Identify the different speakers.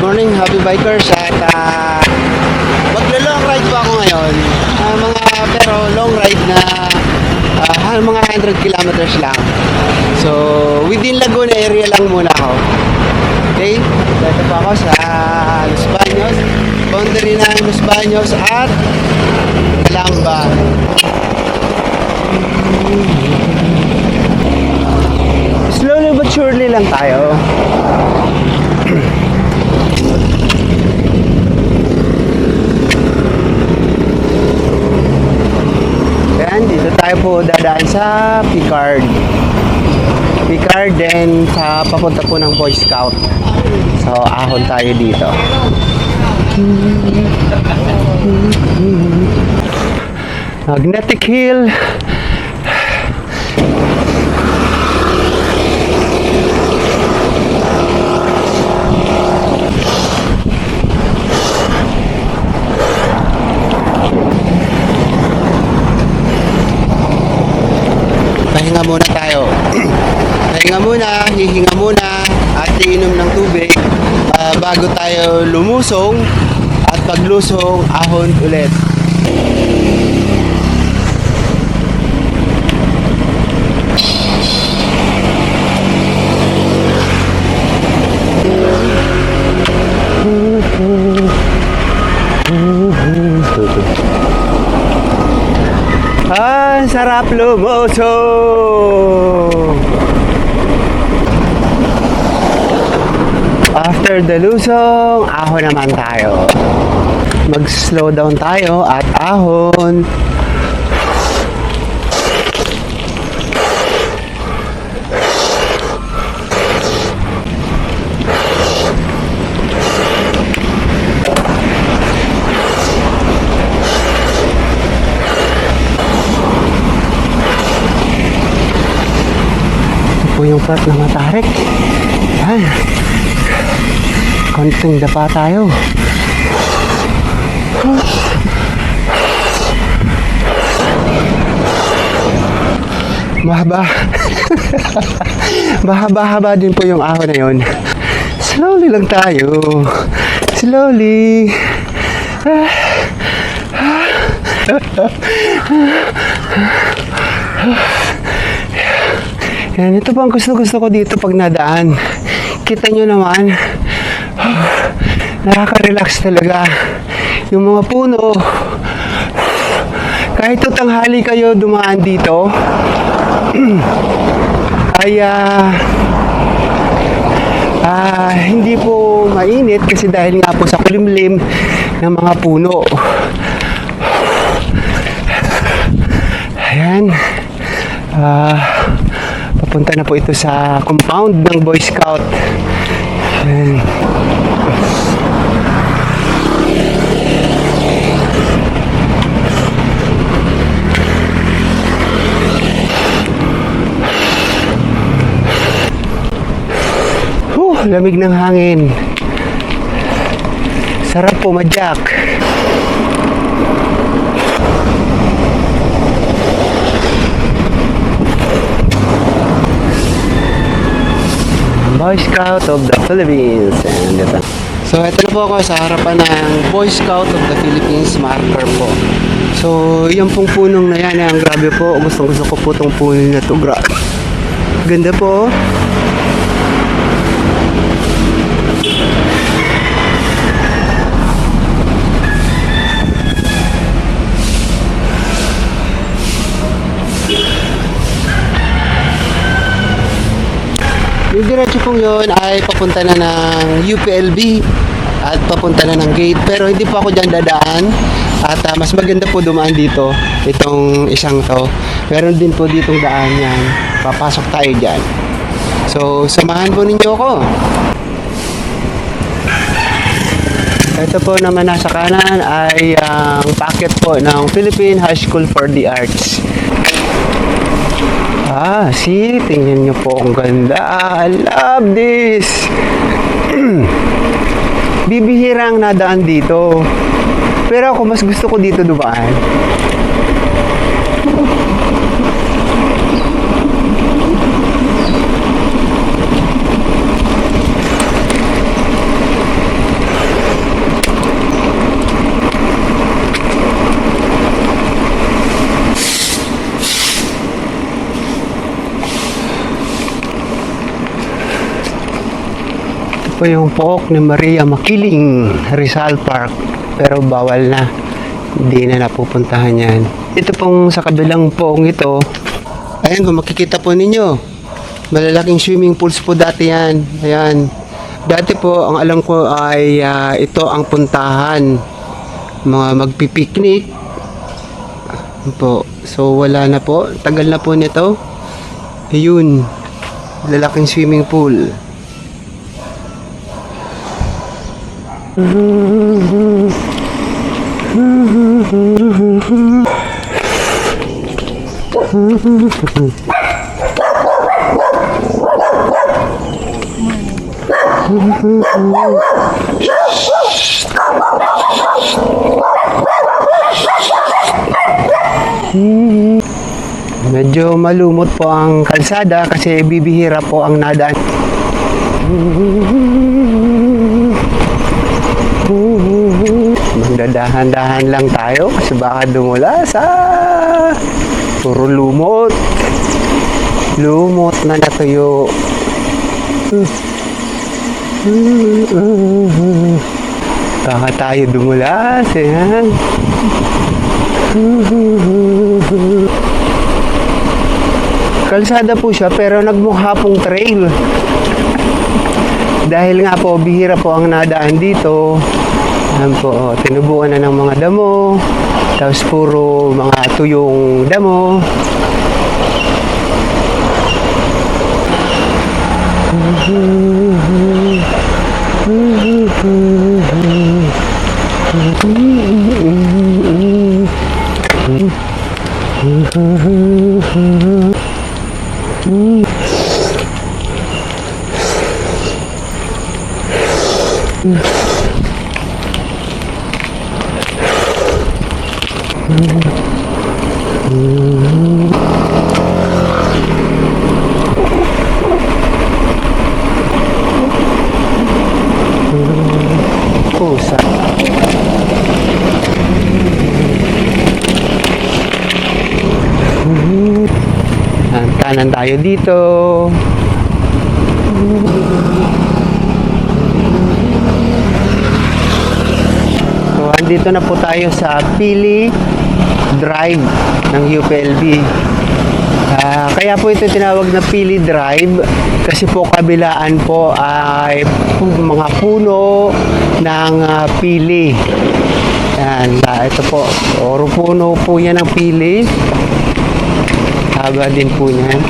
Speaker 1: morning, happy bikers. At maglo-long ride po ako ngayon. Pero long ride na mga 100 kilometers lang. So, within Laguna area lang muna ako. Okay? Dito po ako sa Los Baños. Boundary ng Los Baños at Calamba. Slowly but surely lang tayo. Ayan, dito tayo po dadaan sa Picard. Picard, then sa papunta po ng Boy Scout. So, ahon tayo dito. Magnetic Hill. Pahinga muna tayo. Pahinga muna, hihinga muna at iinom ng tubig bago tayo lumusong at paglusong ahon ulit. Ang sarap lumusong! After the lusong, ahon naman tayo. Mag-slow down tayo at ahon. Yung part na matarik. Yan. Konting dapa tayo. Mahaba. Mahaba-haba din po yung ahon na yun. Slowly lang tayo. Slowly. Yan, ito po ang gusto ko dito pag nadaan. Kita nyo naman, nakaka-relax talaga. Yung mga puno, kahit tanghali kayo dumaan dito, ay hindi po mainit kasi dahil nga po sa kulimlim ng mga puno. Ayan. Papunta na po ito sa compound ng Boy Scout. Ayan. Lamig ng hangin. Sarap pumadyak. Boy Scout of the Philippines. So, ito na po ako sa harapan ng Boy Scout of the Philippines marker po. So, yung pong punong na yan, ang grabe po. Gusto ko po itong puno na ito. Ganda po. Yung diretso pong yun ay papunta na ng UPLB at papunta na ng gate. Pero hindi po ako dyan dadaan at mas maganda po dumaan dito itong isang to. Meron din po ditong daan yan. Papasok tayo dyan. So, samahan po ninyo ako. Ito po naman nasa kanan ay ang packet po ng Philippine High School for the Arts. See, tingnan nyo po ang ganda. I love this. Bibihira ang nadaan dito. Pero ako mas gusto ko dito dumaan. po yung pook ni Maria Makiling, Rizal Park. Pero bawal na. Hindi na napupuntahan yan. Ito pong sa kabilang poong ito, ayan kung makikita po ninyo, malalaking swimming pools po dati yan. Ayan. Dati po, ang alam ko ay ito ang puntahan. Mga magpipiknik. Po. So wala na po. Tagal na po nito. Ayun. Lalaking swimming pool. Medyo malumot po ang kalsada kasi bibihira po ang nadaan. Magdadahan-dahan lang tayo kasi baka dumula sa puro lumot. Lumot na natuyo. Baka tayo dumulas. Yan. Kalsada po siya pero nagmukha pong trail. Dahil nga po bihira po ang nadaan dito. Yan po, tinubuan na ng mga damo. Tapos puro mga tuyong damo. Pusa. Kanan tayo dito. So, andito na po tayo sa Pili Drive ng UPLB. Kaya po ito tinawag na Pili Drive kasi po kabilaan po ay mga puno ng pili. Yan, ito po. Oro puno po yan ng pili. Haba din po niyan.